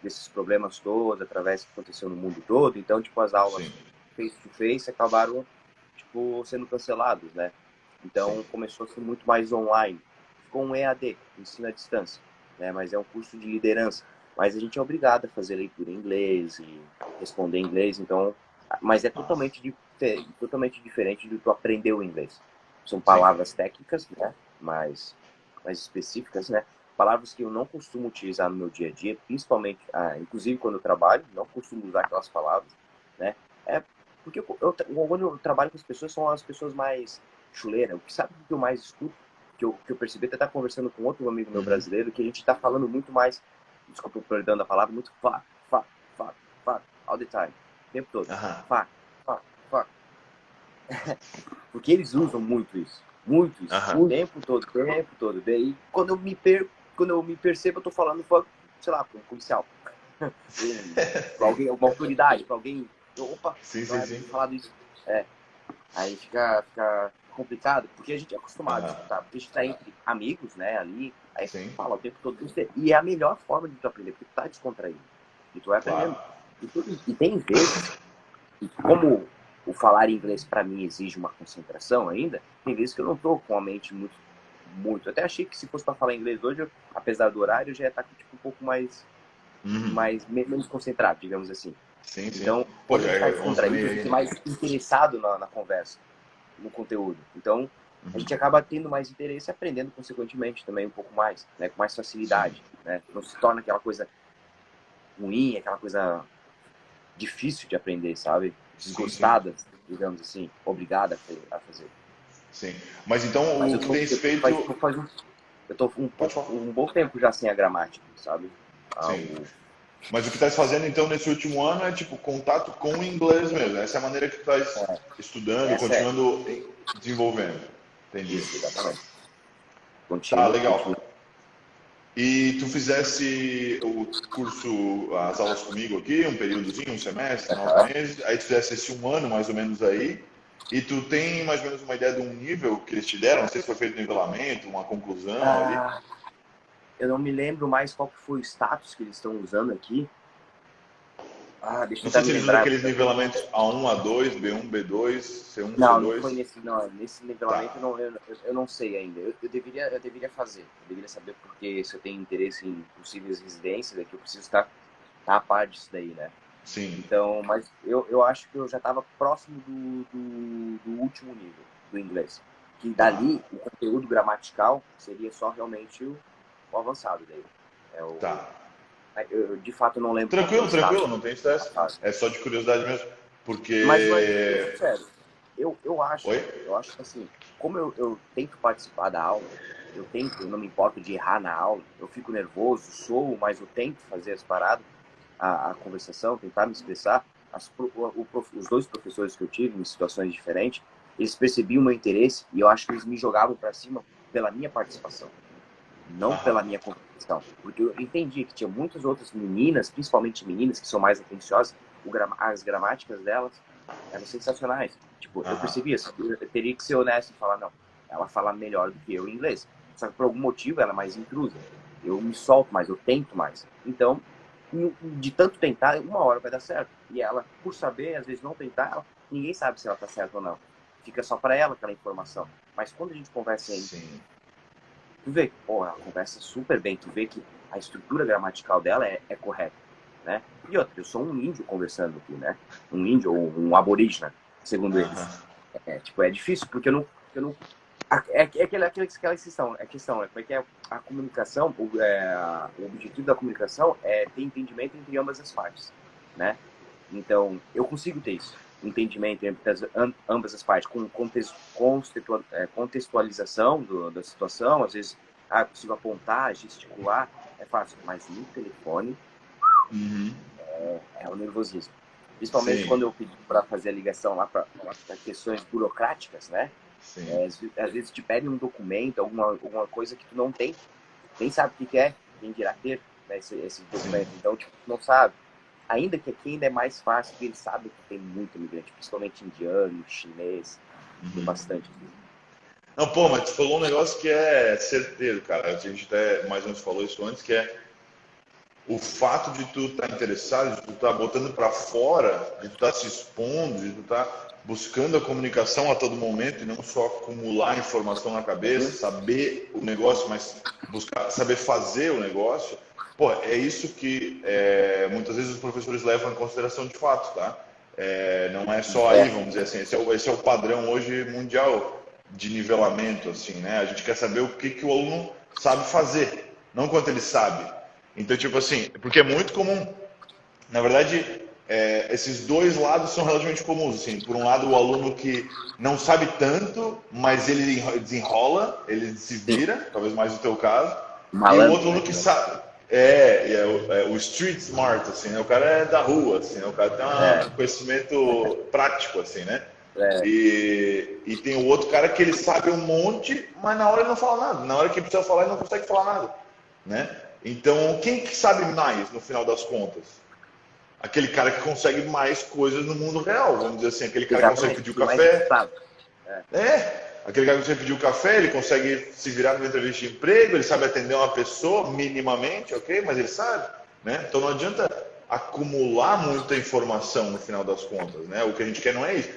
desses problemas todos, através do que aconteceu no mundo todo. Então, tipo, as
sim,
aulas face-to-face acabaram, tipo, sendo canceladas, né?
sim.
Então, começou a ser muito mais online. Ficou um EAD, ensino à distância, né? Mas é um curso de liderança. Mas a gente é obrigado a fazer leitura em inglês e responder em inglês, então... Mas é
Massa.
totalmente diferente do que tu aprender o inglês. São
Sim.
palavras técnicas, né? Mais específicas, né? Palavras que eu não costumo utilizar no meu dia a dia, principalmente, inclusive quando eu trabalho, não costumo usar aquelas palavras, né? É porque quando eu trabalho com as pessoas, são as pessoas mais chuleiras. O que sabe o que eu mais escuto, que eu percebi até estar conversando com outro amigo meu
Uhum.
brasileiro, que a gente está falando muito mais, desculpa o perdão da palavra, muito fuck, all the time, o tempo todo.
Aham.
Fuck, fuck. Porque eles usam muito isso. Muito isso.
Aham.
O tempo todo, o tempo todo. Daí, quando eu me perco, quando eu me percebo, eu tô falando, sei lá, para um policial. Pra alguém, uma autoridade, para alguém. Opa,
Sim,
não
sim,
era pra
sim.
ter falado isso. Aí fica complicado, porque a gente é acostumado a
Aham.
escutar, porque a gente tá entre amigos, né, ali, aí
Sim,
fala o tempo todo. E é a melhor forma de tu aprender, porque tu tá descontraído. E tu vai aprendendo.
claro.
E tem vezes e como o falar inglês para mim exige uma concentração ainda, tem vezes que eu não tô com a mente muito. Até achei que se fosse para falar inglês hoje, apesar do horário, eu já ia estar tipo, um pouco
Uhum.
menos concentrado, digamos assim.
Sim, sim.
Então,
Pô,
quando a
já
gente está
é 11 e
descontraído,
meia
a gente
aí,
é
né?
mais interessado na conversa, no conteúdo. Então, a gente acaba tendo mais interesse e aprendendo, consequentemente, também um pouco mais, né, com mais
Sim,
facilidade. Né? Não se torna aquela coisa ruim, aquela coisa difícil de aprender, sabe?
sim, sim,
Desgostada, digamos assim, obrigada a fazer.
sim. Mas então
Mas
o que tens feito.
eu tô
Pode falar.
um bom tempo já sem a gramática, sabe?
Sim.
O,
Mas o que estás fazendo então nesse último ano é tipo contato com o inglês mesmo. Essa é a maneira que tu estás estudando,
essa é
continuando desenvolvendo. Entendi.
isso, exatamente.
Tá,
Continuo.
legal. E tu fizesse o curso, as aulas comigo aqui, um períodozinho, um semestre, 9 meses, aí tu fizesse esse um ano mais ou menos aí, e tu tem mais ou menos uma ideia de um nível que eles te deram, não sei se foi feito nivelamento, uma conclusão ali.
Ah, eu não me lembro mais qual que foi o status que eles estão usando aqui. Deixa eu
Não
tentar
sei se
me
eles usam
lembrar.
aqueles nivelamentos A1, A2, B1, B2, C1,
Não foi
C2.
nesse, não, nesse nivelamento
Tá,
eu não sei ainda. Eu deveria fazer, eu deveria saber porque se eu tenho interesse em possíveis residências aqui, eu preciso estar a par disso daí, né?
sim.
Então, mas eu acho que eu já estava próximo do último nível do inglês. Que
Tá,
dali, o conteúdo gramatical seria só realmente o avançado daí. É o,
tá.
eu, de fato, não lembro qual foi o
Tranquilo,
status
tranquilo, não tem
da
estresse.
fase.
É só de curiosidade mesmo.
Mas vou ser
Porque.
sincero,
Oi?
eu acho que assim, como eu tento participar da aula, eu não me importo de errar na aula, eu fico nervoso, mas eu tento fazer as paradas, a conversação, tentar me expressar. Os dois professores que eu tive em situações diferentes, eles percebiam o meu interesse e eu acho que eles me jogavam para cima pela minha participação, não
Aham.
pela minha competição. Porque eu entendi que tinha muitas outras meninas, principalmente meninas que são mais atenciosas, as gramáticas delas eram sensacionais. Tipo, eu
Aham.
percebia, eu teria que ser honesto e falar, não, ela fala melhor do que eu em inglês. Só que por algum motivo ela é mais intrusa. Eu me solto mais, eu tento mais. Então, de tanto tentar, uma hora vai dar certo. E ela, por saber, às vezes não tentar, ninguém sabe se ela tá certa ou não. Fica só para ela aquela informação. Mas quando a gente conversa em
Sim.
tu vê que, pô, ela conversa super bem, tu vê que a estrutura gramatical dela é correta, né? E outra, eu sou um índio conversando aqui, né? Um índio ou um aborígena, segundo eles.
Aham.
Tipo, é difícil, porque eu não aquela questão, né? Como é que é a comunicação, o objetivo da comunicação é ter entendimento entre ambas as partes, né? Então, eu consigo ter isso, entendimento entre ambas as partes, com contextualização da situação, às vezes, eu consigo apontar, gesticular, é fácil, mas no telefone
Uhum.
é o nervosismo. Principalmente
Sim.
quando eu pedi para fazer a ligação lá para questões burocráticas, né?
Sim.
Às vezes te pedem um documento, alguma coisa que tu não tem, nem sabe o que é, quem dirá ter. né, esse
sim.
documento. Então, tipo, não sabe. Ainda que aqui ainda é mais fácil, porque eles sabem que tem muito imigrante, principalmente indiano, chinês, tem bastante aqui.
Não, pô, mas tu falou um negócio que é certeiro, cara. A gente até mais ou menos falou isso antes, que é o fato de tu estar interessado, de tu estar botando para fora, de tu estar se expondo, de tu estar buscando a comunicação a todo momento e não só acumular informação na cabeça,
Uhum.
saber o negócio, mas buscar, saber fazer o negócio. Pô, é isso que muitas vezes os professores levam em consideração de fato, tá? Não é só aí,
É,
vamos dizer assim, esse é o padrão hoje mundial de nivelamento, assim, né? A gente quer saber o que o aluno sabe fazer, não quanto ele sabe. Então, tipo assim, porque é muito comum. Na verdade, esses dois lados são relativamente comuns. Assim, por um lado, o aluno que não sabe tanto, mas ele desenrola, ele se
sim,
vira, talvez mais no teu caso. E o outro
malandro,
aluno
né?
que sabe. É o street smart, assim, né? O cara é da rua, assim, né? O cara tem
É,
um conhecimento prático, assim, né?
é,
E tem o outro cara que ele sabe um monte, mas na hora ele não fala nada. Na hora que precisa falar, ele não consegue falar nada, né? Então, quem que sabe mais no final das contas? Aquele cara que consegue mais coisas no mundo real, vamos dizer assim, aquele cara que consegue
exatamente,
pedir o
que mais
café,
sabe. É,
aquele cara que consegue pedir o café, ele consegue se virar numa entrevista de emprego, ele sabe atender uma pessoa minimamente, ok? Mas ele sabe, né? Então não adianta acumular muita informação no final das contas, né? O que a gente quer não é isso.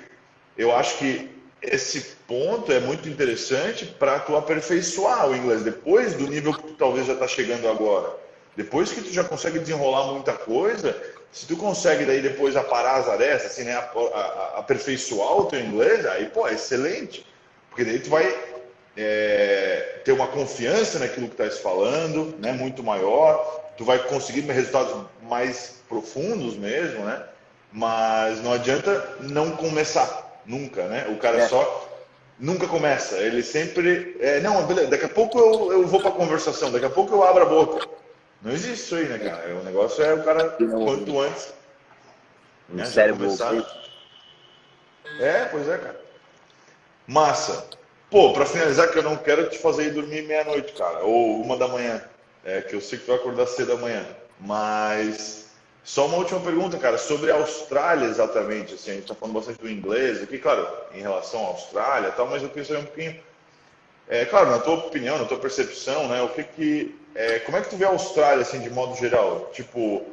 Eu acho que esse ponto é muito interessante para tu aperfeiçoar o inglês depois do nível que tu talvez já está chegando agora. Depois que tu já consegue desenrolar muita coisa, se tu consegue daí depois aparar as arestas, assim, né, aperfeiçoar o teu inglês, aí, pô, é excelente. Porque daí tu vai ter uma confiança naquilo que estás falando, né, muito maior, tu vai conseguir resultados mais profundos mesmo, né? Mas não adianta não começar, nunca, né? O cara
é,
só nunca começa, ele sempre, não, beleza, daqui a pouco eu vou para conversação, daqui a pouco eu abro a boca. Não existe isso aí, né, cara? O negócio é o cara,
tem
quanto antes,
um
né, já
cérebro
começar.
oculto.
Pois é, cara. Massa. Pô, pra finalizar, que eu não quero te fazer ir dormir meia-noite, cara, ou 1 da manhã. Que eu sei que tu vai acordar cedo amanhã. Mas só uma última pergunta, cara, sobre a Austrália exatamente. Assim, a gente tá falando bastante do inglês aqui, claro, em relação à Austrália e tal, mas eu queria saber um pouquinho. Claro, na tua opinião, na tua percepção, né? Como é que tu vê a Austrália, assim, de modo geral? Tipo,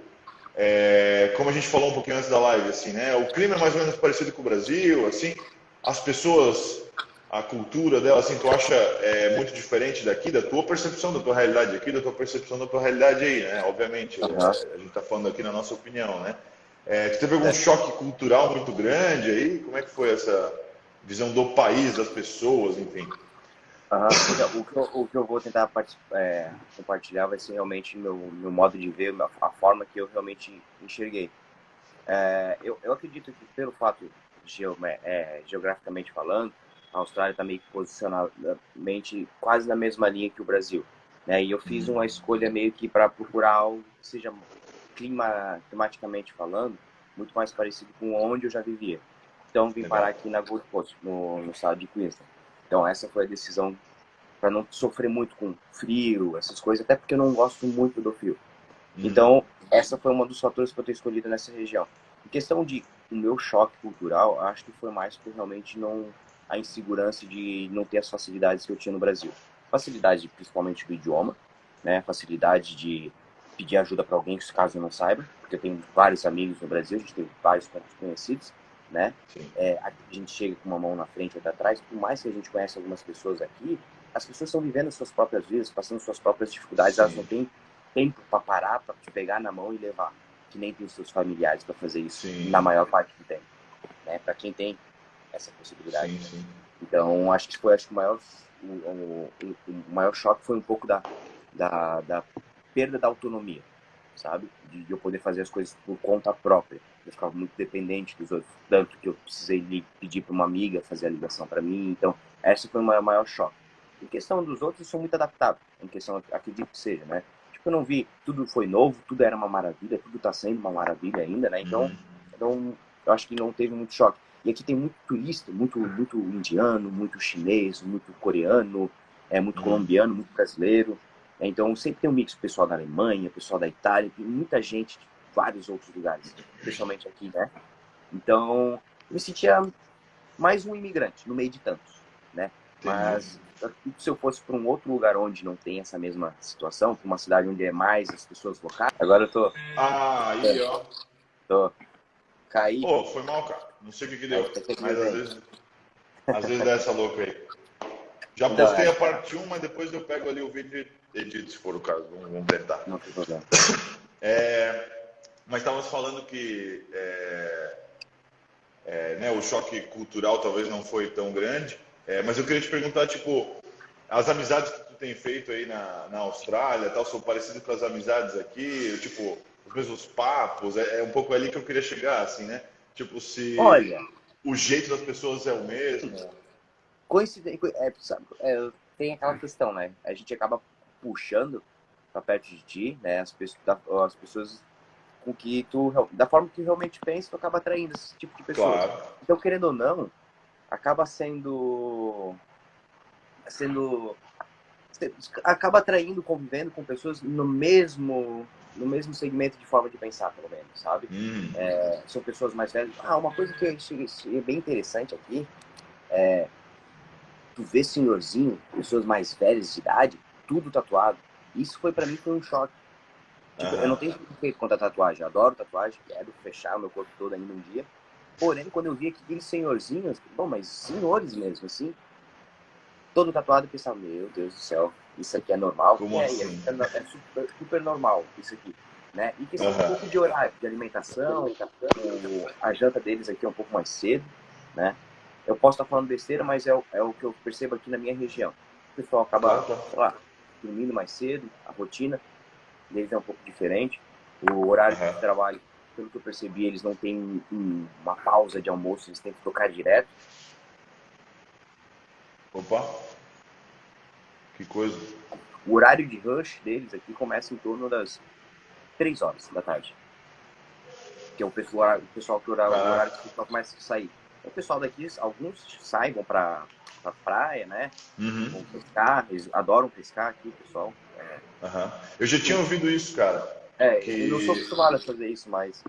como a gente falou um pouquinho antes da live, assim, né? O clima é mais ou menos parecido com o Brasil, assim, as pessoas, a cultura dela, assim, tu acha muito diferente daqui, da tua percepção da tua realidade aqui, da tua percepção da tua realidade aí, né? Obviamente,
Aham,
a gente está falando aqui na nossa opinião, né? Tu teve algum
é,
choque cultural muito grande aí? Como é que foi essa visão do país, das pessoas, enfim?
aham. Então, o que eu vou tentar compartilhar vai ser realmente meu modo de ver, a forma que eu realmente enxerguei. Eu acredito que pelo fato, geograficamente falando, a Austrália está meio que posicionadamente quase na mesma linha que o Brasil, né? E eu fiz uma escolha meio que para procurar algo que seja climaticamente falando, muito mais parecido com onde eu já vivia. Então vim parar
Legal.
aqui na Gold Coast, no estado de Queensland. Então essa foi a decisão para não sofrer muito com frio, essas coisas, até porque eu não gosto muito do frio. Então, essa foi uma dos fatores que eu ter escolhido nessa região. Em questão de o meu choque cultural, acho que foi mais por realmente não a insegurança de não ter as facilidades que eu tinha no Brasil. Facilidade principalmente do idioma, né? Facilidade de pedir ajuda para alguém caso eu não saiba, porque eu tenho vários amigos no Brasil, a gente tem vários conhecidos, né?
Sim,
A gente chega com uma mão na frente ou atrás, por mais que a gente conheça algumas pessoas aqui, as pessoas estão vivendo suas próprias vidas, passando suas próprias dificuldades, elas não
sim,
têm tempo para parar, para te pegar na mão e levar, que nem tem os seus familiares para fazer isso na
sim,
maior parte do tempo, né? Para quem tem essa possibilidade,
sim,
né?
sim.
Então, acho que o maior choque foi um pouco da perda da autonomia, sabe? De eu poder fazer as coisas por conta própria. Eu ficava muito dependente dos outros, tanto que eu precisei pedir para uma amiga fazer a ligação para mim. Então, esse foi o maior choque. Em questão dos outros, eu sou muito adaptável. Em questão, acredito que seja, né? Tipo, eu não vi, tudo foi novo, tudo era uma maravilha, tudo está sendo uma maravilha ainda, né? Então, eu acho que não teve muito choque. E aqui tem muito turista, muito indiano, muito chinês, muito coreano, muito colombiano, muito brasileiro. Então sempre tem um mix, pessoal da Alemanha, pessoal da Itália, tem muita gente de vários outros lugares, especialmente aqui, né? Então, eu me sentia mais um imigrante no meio de tantos, né?
Entendi.
Mas se eu fosse para um outro lugar onde não tem essa mesma situação, para uma cidade onde é mais as pessoas locais, agora eu
Ah, aí, ó.
tô caí,
Pô, foi mal, cara. Não sei o que que
aí
deu.
fica aqui
Mas
mais aí.
às vezes dá essa louca aí. Já
Então,
postei a parte 1, mas depois eu pego ali o vídeo e edito, se for o caso. Vamos tentar.
não tem problema.
Mas estávamos falando que né, o choque cultural talvez não foi tão grande. Mas eu queria te perguntar, tipo, as amizades que tu tem feito aí na Austrália, tal, são parecidas com as amizades aqui? Tipo, os mesmos papos? É um pouco ali que eu queria chegar, assim, né? Tipo, se
Olha,
o jeito das pessoas é o mesmo.
coincidência, tem aquela questão, né? A gente acaba puxando para perto de ti, né? As pessoas com que da forma que tu realmente pensa, tu acaba atraindo esse tipo de pessoas.
Claro.
Então, querendo ou não, acaba sendo acaba atraindo, convivendo com pessoas no mesmo segmento de forma de pensar, pelo menos, sabe?
Hum.
São pessoas mais velhas. Uma coisa que eu achei bem interessante aqui, tu vê senhorzinho, pessoas mais velhas de idade, tudo tatuado. Isso foi um choque. Tipo, eu não
Aham.
tenho feito contra a tatuagem, eu adoro tatuagem, quero fechar o meu corpo todo ainda um dia. Porém, quando eu vi aqueles senhorzinhos, bom, mas senhores mesmo, assim, todo tatuado, eu pensava, meu Deus do céu, isso aqui é normal?
Como
E é
assim?
super, super, super normal isso aqui, né? E questão um
Aham.
pouco de horário, de alimentação, a janta deles aqui é um pouco mais cedo, né? Eu posso estar falando besteira, mas é o que eu percebo aqui na minha região. O pessoal
Claro,
acaba,
claro.
sei lá, dormindo mais cedo, a rotina deles é um pouco diferente. O horário de
Aham.
trabalho, pelo que eu percebi, eles não têm uma pausa de almoço, eles têm que tocar direto.
Opa, que coisa.
O horário de rush deles aqui começa em torno das 3 horas da tarde, que é o pessoal que o horário que o
Caraca.
pessoal começa a sair. O pessoal daqui, alguns saem, vão pra praia, né?
Uhum.
Vão pescar, eles adoram pescar aqui, pessoal.
Aham. Eu já tinha ouvido isso, cara.
Eu não sou
Que.
acostumado a fazer isso, mas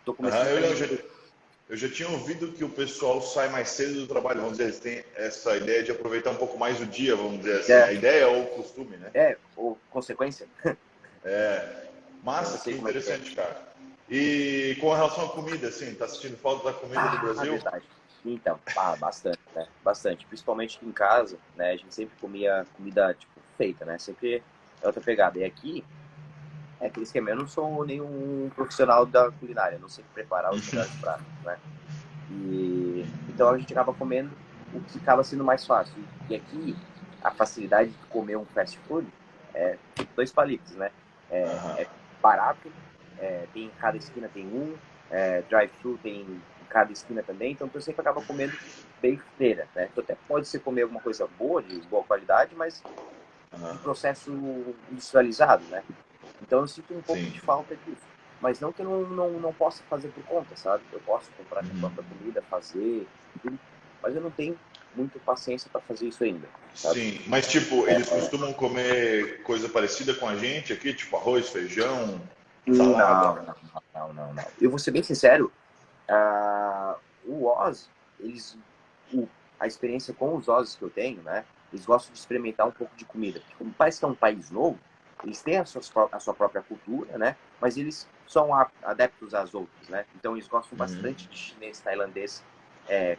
tô
Aham,
começando a também.
eu já tinha ouvido que o pessoal sai mais cedo do trabalho. Vamos dizer, eles têm essa ideia de aproveitar um pouco mais o dia, vamos dizer assim. A
É,
ideia ou o costume, né?
ou consequência, eu
Massa,
sei
que
como é que é.
interessante, cara. E com relação à comida, assim, tá sentindo falta da comida do Brasil?
Verdade. Então, bastante, né? Bastante. Principalmente aqui em casa, né? A gente sempre comia comida, tipo, feita, né? Sempre é outra pegada. E aqui, é aquele esquema. Eu não sou nenhum profissional da culinária. Eu não sei preparar os melhores pratos, né? Então a gente acaba comendo o que acaba sendo mais fácil. E aqui, a facilidade de comer um fast food é dois palitos, né?
Aham.
É barato, tem em cada esquina tem drive-thru tem em cada esquina também, então você sempre acaba comendo besteira, né? Tu até pode ser comer alguma coisa boa, de boa qualidade, mas
Aham.
de processo industrializado, né? Então eu sinto um pouco
Sim.
de falta disso. Mas não que eu não possa fazer por conta, sabe? Eu posso comprar minha própria comida, fazer, tudo, mas eu não tenho muita paciência para fazer isso ainda, sabe?
Sim, mas tipo, eles costumam comer coisa parecida com a gente aqui, tipo arroz, feijão,
Não,
salada.
não, não, não, não. Eu vou ser bem sincero, o Oz, a experiência com os Oz's que eu tenho, né? Eles gostam de experimentar um pouco de comida. Porque como parece que é um país novo, eles têm a sua própria cultura, né? Mas eles são adeptos às outras, né? Então eles gostam
Uhum.
bastante de chinês, tailandês,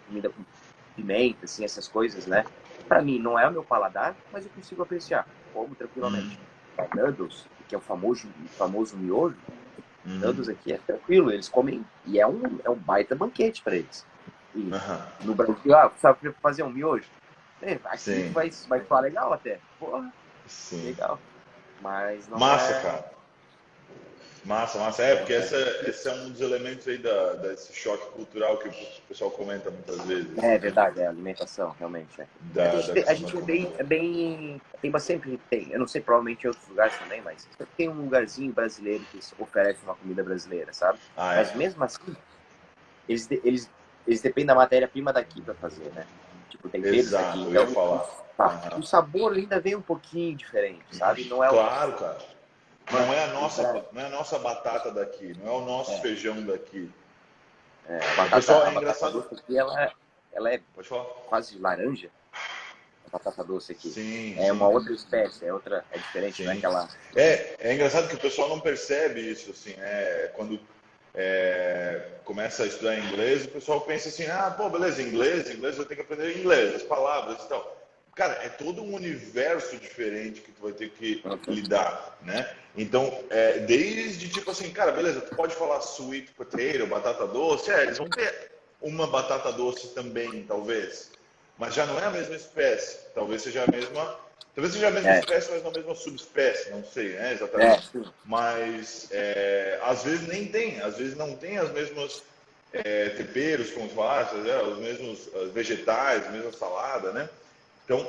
comida com pimenta, assim, essas coisas, né? Para mim não é o meu paladar, mas eu consigo apreciar, como
Uhum.
tranquilamente. Noodles, que é o famoso miojo,
Uhum.
noodles aqui é tranquilo, eles comem e é um baita banquete para eles. E
Aham.
no Brasil, sabe fazer um miojo? Aqui
Sim,
vai falar legal até. Porra,
sim.
legal. Mas não
Massa,
é.
cara. Massa, massa. É, porque esse é um dos elementos aí desse choque cultural que o pessoal comenta muitas vezes,
É
assim, né?
verdade, é alimentação, realmente. É que
Da
a
questão da
gente
comida.
tem sempre, eu não sei, provavelmente em outros lugares também, mas sempre tem um lugarzinho brasileiro que oferece uma comida brasileira, sabe?
Ah,
Mas
é?
mesmo assim, eles, de- eles, eles dependem da matéria-prima daqui para fazer, né? tipo temperos aqui.
Exato, eu ia
Então,
falar.
o sabor ainda vem um pouquinho diferente, sabe? Não é o...
Claro, cara.
Mano,
Não é a nossa batata daqui, não é o nosso
é,
feijão daqui.
a
O pessoal é
batata
engraçado.
doce aqui, ela é
Pode falar?
quase laranja, a batata doce aqui.
Sim,
É uma
sim,
outra espécie, é diferente, não é
sim.
aquela...
É engraçado que o pessoal não percebe isso, assim, né? Quando começa a estudar inglês, o pessoal pensa assim, ah, pô, beleza, inglês eu tenho que aprender inglês, as palavras e tal. Cara, é todo um universo diferente que tu vai ter que lidar, né? Então, desde tipo assim, cara, beleza, tu pode falar sweet potato, batata doce, eles vão ter uma batata doce também, talvez, mas já não é a mesma espécie, talvez seja a mesma
É,
espécie, mas não a mesma subespécie, não sei, né, exatamente.
sim.
Mas às vezes nem tem, às vezes não tem as mesmas temperos, como tu falaste, os mesmos vegetais, a mesma salada, né? Então,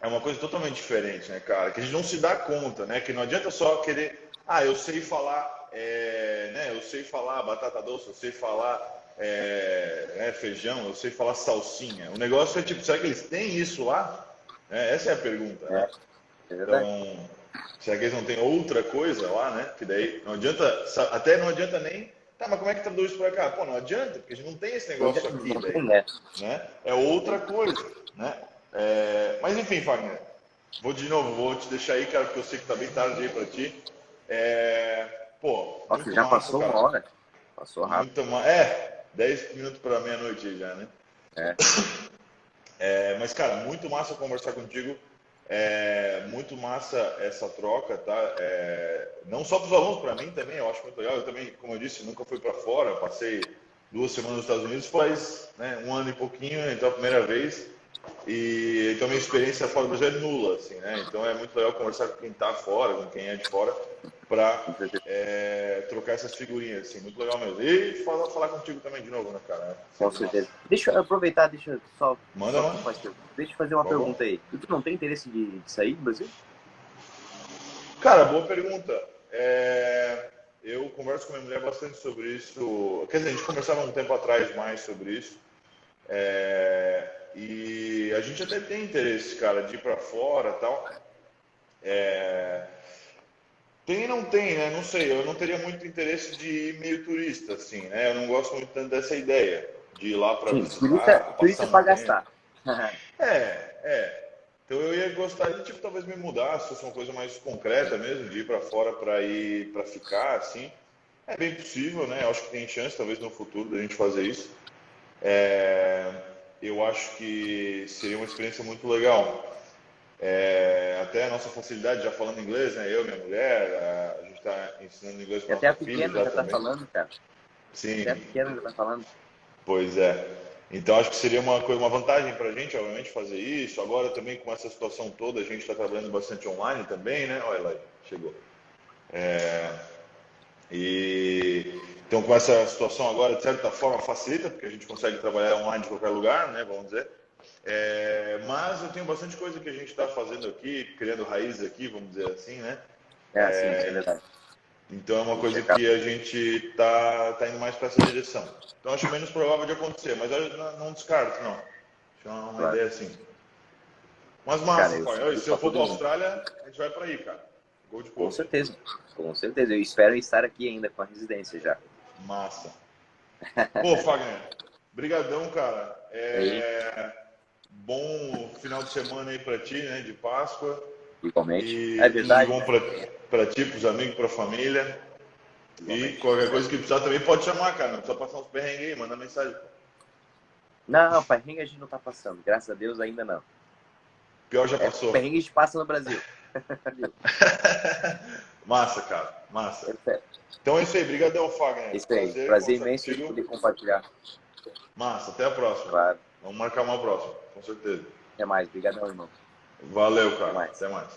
é uma coisa totalmente diferente, né, cara? Que a gente não se dá conta, né? Que não adianta só querer, eu sei falar, né? Eu sei falar batata doce, eu sei falar feijão, eu sei falar salsinha. O negócio é tipo, será que eles têm isso lá? Essa é a pergunta, né?
É verdade.
Então, será que eles não têm outra coisa lá, né? Que daí não adianta, até não adianta nem. Tá, mas como é que traduz para cá? Pô, não adianta, porque a gente não tem esse negócio aqui
Não
daí,
tem, né?
né? É outra coisa, né? Mas enfim, Fagner, vou te deixar aí, cara, porque eu sei que tá bem tarde aí para ti. Pô,
Nossa,
muito
já
massa,
passou uma
cara.
hora. Passou rápido.
Muito massa. 10 minutos para meia-noite aí já, né?
É.
Mas, cara, muito massa conversar contigo. Muito massa essa troca, tá? Não só para os alunos, para mim também, eu acho muito legal. Eu também, como eu disse, nunca fui para fora. Passei 2 semanas nos Estados Unidos faz, né, um ano e pouquinho, então a primeira vez. E então minha experiência fora do Brasil é nula, assim, né? Então é muito legal conversar com quem está fora, com quem é de fora, para trocar essas figurinhas, assim, muito legal mesmo. E falar contigo também de novo, né, cara?
Com
Sempre massa.
certeza. Deixa eu aproveitar,
Manda,
só que tu
mano.
faz pergunta. Deixa eu fazer uma
Por favor.
pergunta aí. E tu não tem interesse de sair do Brasil?
Cara, boa pergunta. Eu converso com minha mulher bastante sobre isso. Quer dizer, a gente conversava um tempo atrás mais sobre isso. E a gente até tem interesse, cara, de ir para fora e tal. Tem e não tem, né? Não sei. Eu não teria muito interesse de ir meio turista, assim, né? Eu não gosto muito tanto dessa ideia de ir lá para
Sim,
visitar, passar
turista
um
para
tempo.
gastar.
É. Então eu ia gostar de, tipo, talvez me mudar, se fosse uma coisa mais concreta mesmo, de ir para fora para ir, para ficar, assim. É bem possível, né? Eu acho que tem chance, talvez no futuro, da gente fazer isso. Eu acho que seria uma experiência muito legal. Até a nossa facilidade, já falando inglês, né? Eu, minha mulher, a gente está ensinando inglês
E
para
até a
nossa filha
pequena
já
já tá
também.
falando, cara. Até a
Sim,
pequena já tá falando.
pois é. Então acho que seria uma vantagem para a gente, obviamente, fazer isso. Agora também com essa situação toda, a gente está trabalhando bastante online também, né? Olha lá, chegou. E então com essa situação agora, de certa forma, facilita, porque a gente consegue trabalhar online de qualquer lugar, né? Vamos dizer. Mas eu tenho bastante coisa que a gente está fazendo aqui, criando raízes aqui, vamos dizer assim, né?
É assim, isso é verdade.
Então é uma
Tem que
coisa
checar.
que a gente tá indo mais para essa direção. Então acho menos provável de acontecer, mas eu não descarto, não. Acho que é uma
Claro.
ideia assim. Mas
Cara,
massa,
eu
pai.
sempre
Se eu
falo
for
todo
para a
mundo.
Austrália, a gente vai para aí, cara. Gold
Com
Coast.
certeza. Com certeza. Eu espero estar aqui ainda com a residência já.
Massa. Pô, Fagner, brigadão, cara.
Aí,
Bom final de semana aí para ti, né, de Páscoa.
igualmente. É
E tudo de
verdade,
bom
né?
para ti, para os amigos, para a família. E
Igualmente.
qualquer coisa que precisar também pode chamar, cara. Não precisa passar uns perrengues aí, manda mensagem.
Não, perrengue a gente não tá passando. Graças a Deus ainda não.
Pior já
É
passou.
perrengue a gente passa no Brasil.
Massa, cara. Massa.
É sério.
Então é isso aí. Brigadão,
É
Fagner.
isso aí.
Prazer
Prazer
conversar
imenso em
contigo.
poder compartilhar.
Massa. Até a próxima.
Claro.
Vamos marcar uma próxima, com certeza.
Até mais. Obrigadão, irmão.
Valeu,
Até
cara.
mais.
Até mais.